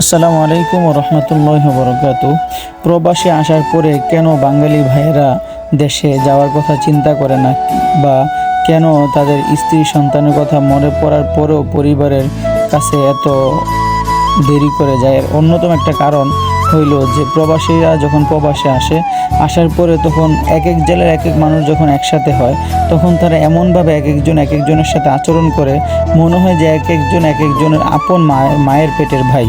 আসসালামু আলাইকুম ওয়া রাহমাতুল্লাহি ওয়া বারাকাতুহু। প্রবাসে আসার পরে কেন বাঙালি ভাইয়েরা দেশে যাওয়ার কথা চিন্তা করে না, বা কেন তাদের স্ত্রী সন্তানের কথা মনে পড়ার পরেও পরিবারের কাছে এত দেরি করে যায়, এর অন্যতম একটা কারণ হইল যে প্রবাসীরা যখন প্রবাসে আসার পরে তখন এক এক জেলার এক এক মানুষ যখন একসাথে হয়, তখন তারা এমনভাবে এক একজনের সাথে আচরণ করে, মনে হয় যে এক একজনের আপন মায়ের পেটের ভাই।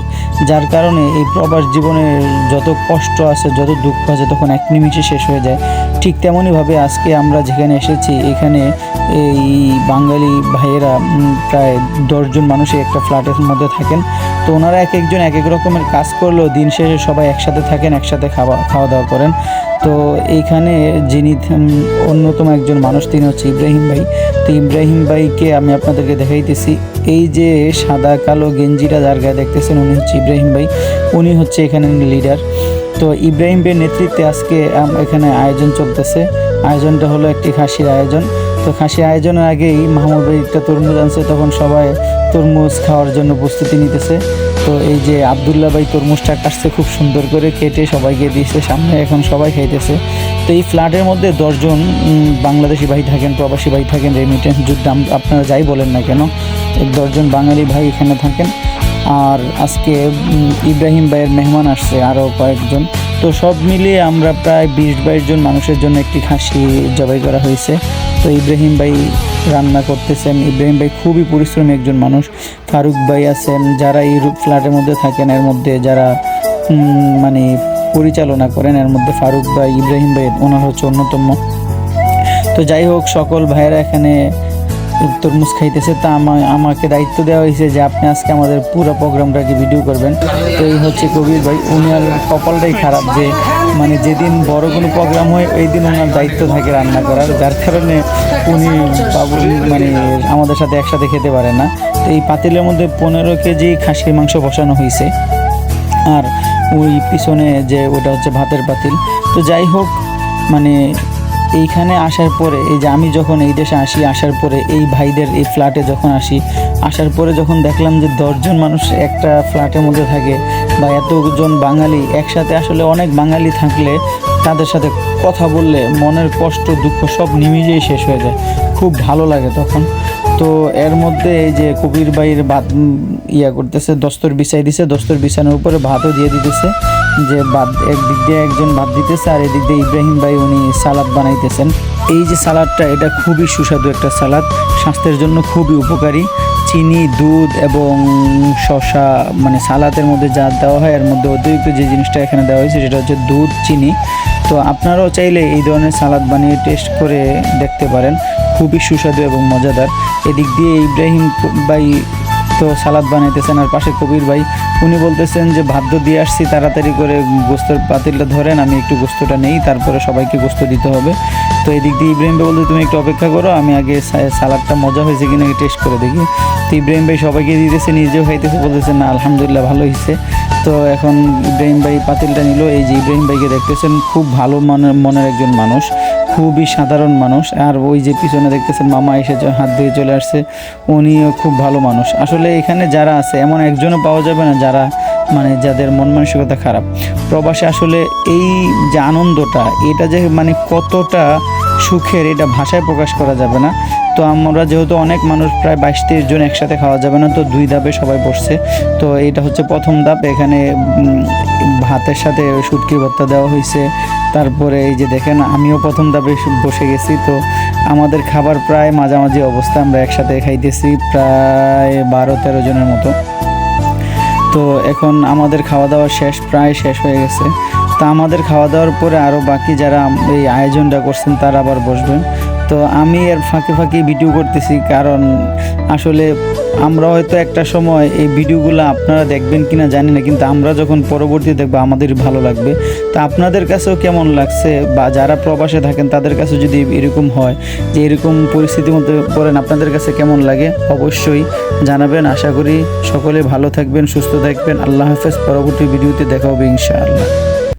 যার কারণে এই প্রবাস জীবনের যত কষ্ট আছে, যত দুঃখ আছে, তখন এক নিমিষে শেষ হয়ে যায়। ঠিক তেমনইভাবে আজকে আমরা যেখানে এসেছি, এখানে এই বাঙালি ভাইয়েরা প্রায় 10 জন মানুষই একটা ফ্ল্যাটের মধ্যে থাকেন। তো ওনারা এক একজন এক এক রকমের কাজ করলেও দিন শেষে সবাই একসাথে থাকেন, একসাথে খাওয়া দাওয়া করেন। তো এইখানে যিনি অন্যতম একজন মানুষ, তিনি হচ্ছে ইব্রাহিম ভাই। তো ইব্রাহিম ভাইকে আমি আপনাদেরকে দেখাইতেছি। এই যে সাদা কালো গেঞ্জিটা যার গায়ে দেখতেছেন, উনি হচ্ছে ইব্রাহিম ভাই। উনি হচ্ছে এখানে লিডার। তো ইব্রাহিম ভাইয়ের নেতৃত্বে আজকে এখানে আয়োজন চলতেছে। আয়োজনটা হলো একটি খাসির আয়োজন। তো খাসি আয়োজনের আগেই মাহমুদ ভাই একটা তরমুজ আনছে, তখন সবাই তরমুজ খাওয়ার জন্য প্রস্তুতি নিতেছে। তো এই যে আবদুল্লাহ ভাই তরমুজটা কাটছে, খুব সুন্দর করে কেটে সবাইকে দিয়েছে সামনে, এখন সবাই খাইতেছে। তো এই ফ্ল্যাটের মধ্যে 10 জন বাংলাদেশি ভাই থাকেন, প্রবাসী ভাই থাকেন, রেমিটেন্স যুদ্ধ আপনারা যাই বলেন না কেন, 10 জন বাঙালি ভাই এখানে থাকেন। আর আজকে ইব্রাহিম ভাইয়ের মেহমান আসছে আরও কয়েকজন। তো সব মিলিয়ে আমরা প্রায় 20-22 জন মানুষের জন্য একটি খাসি জবাই করা হয়েছে। তো ইব্রাহিম ভাই রান্না করতেছেন। ইব্রাহিম ভাই খুবই পরিশ্রমী একজন মানুষ। ফারুক ভাই আছেন, যারা এই ফ্ল্যাটের মধ্যে থাকেন, এর মধ্যে যারা মানে পরিচালনা করেন, এর মধ্যে ফারুক ভাই, ইব্রাহিম ভাই ওনার হচ্ছে অন্যতম। তো যাই হোক, সকল ভাইয়েরা এখানে তরমুজ খাইতেছে। তা আমাকে দায়িত্ব দেওয়া হয়েছে যে আপনি আজকে আমাদের পুরো প্রোগ্রামটাকে ভিডিও করবেন। তো এই হচ্ছে কবির ভাই। উনার কপালটাই খারাপ যে মানে যেদিন বড় কোনো প্রোগ্রাম হয় ওই দিন ওনার দায়িত্ব থাকে রান্না করার, যার কারণে উনি মানে আমাদের সাথে একসাথে খেতে পারে না। তো এই পাতিলের মধ্যে 15 কেজি খাসির মাংস বসানো হয়েছে, আর ওই পিছনে যে ওটা হচ্ছে ভাতের পাতিল। তো যাই হোক, মানে এইখানে আসার পরে, এই যে আমি যখন এই দেশে আসার পরে এই ভাইদের এই ফ্ল্যাটে যখন আসার পরে যখন দেখলাম যে 10 জন মানুষ একটা ফ্ল্যাটের মধ্যে থাকে, বা এতজন বাঙালি একসাথে, আসলে অনেক বাঙালি থাকলে তাদের সাথে কথা বললে মনের কষ্ট দুঃখ সব নিমিষেই শেষ হয়ে যায়, খুব ভালো লাগে তখন। তো এর মধ্যে এই যে কবির ভাইয়ের ভাত করতেছে, দস্তর বিছাই দিছে, দস্তর বিছানোর উপরে ভাতও দিয়ে দিতেছে। যে ভাত একদিক দিয়ে একজন ভাত দিতেছে, আর এদিক দিয়ে ইব্রাহিম ভাই উনি সালাদ বানাইতেছেন। এই যে সালাদটা, এটা খুবই সুস্বাদু একটা সালাদ, স্বাস্থ্যের জন্য খুবই উপকারী। চিনি, দুধ এবং শসা, মানে সালাদের মধ্যে যা দেওয়া হয় এর মধ্যে অতিরিক্ত যে জিনিসটা এখানে দেওয়া হয়েছে সেটা হচ্ছে দুধ, চিনি। তো আপনারাও চাইলে এই ধরনের সালাদ বানিয়ে টেস্ট করে দেখতে পারেন, খুবই সুস্বাদু এবং মজাদার। এদিক দিয়ে ইব্রাহিম ভাই তো সালাদ বানাইতেছেন, আর পাশে কবির ভাই উনি বলতেছেন যে ভাত দিয়ে আসছি, তাড়াতাড়ি করে গোস্তের পাতিলটা ধরেন, আমি একটু গোস্তটা নেই, তারপরে সবাইকে গোস্ত দিতে হবে। তো এদিক দিয়ে ইব্রাহিম ভাই বলতে তুমি একটু অপেক্ষা করো, আমি আগে সালাদটা মজা হয়েছে কিনা টেস্ট করে দেখি। তো ইব্রাহিম ভাই সবাইকে দিতেছে, নিজেও খাইতেছে, বলতেছে না আলহামদুলিল্লাহ ভালো হয়েছে। তো এখন ইব্রাহিম ভাই পাতিলটা নিল। এই যে ইব্রাহিম ভাইকে দেখতেছেন, খুব ভালো মনের একজন মানুষ, খুবই সাধারণ মানুষ। আর ওই যে পিছনে দেখতেছেন মামা এসে হাত দিয়ে চলে আসছে, উনিও খুব ভালো মানুষ। আসলে এখানে যারা আছে এমন একজনও পাওয়া যাবে না যারা মানে যাদের মন মানসিকতা খারাপ। প্রবাসে আসলে এই যে আনন্দটা, এটা যে মানে কতটা সুখের, এটা ভাষায় প্রকাশ করা যাবে না। তো আমরা যেহেতু অনেক মানুষ, প্রায় 22-23 জন একসাথে খাওয়া যাবে না, তো 2 ধাপে সবাই বসছে। তো এটা হচ্ছে প্রথম ধাপ। এখানে ভাতের সাথে শুটকির ভর্তা দেওয়া হয়েছে। তারপরে এই যে দেখেন, আমিও প্রথম ধাপে বসে গেছি। তো আমাদের খাবার প্রায় মাঝামাঝি অবস্থা, আমরা একসাথে খাইতেছি প্রায় 12-13 জনের মতো। তো এখন আমাদের খাওয়া দাওয়া প্রায় শেষ হয়ে গেছে। তো আমাদের খাওয়া দাওয়ার পরে আরও বাকি যারা এই আয়োজনটা করছেন তারা আবার বসবেন। তো আমি এর ফাঁকে ভিডিও করতেছি, কারণ আসলে আমরা হয়তো একটা সময় এই ভিডিওগুলো আপনারা দেখবেন কিনা জানি না, কিন্তু আমরা যখন পরবর্তী দেখবো আমাদের ভালো লাগবে। তা আপনাদের কাছেও কেমন লাগছে, বা যারা প্রবাসে থাকেন তাদের কাছে যদি এরকম হয় যে এরকম পরিস্থিতির মধ্যে পড়েন, আপনাদের কাছে কেমন লাগে অবশ্যই জানাবেন। আশা করি সকলে ভালো থাকবেন, সুস্থ থাকবেন। আল্লাহ হাফেজ। পরবর্তী ভিডিওতে দেখা হবে ইনশাআল্লাহ।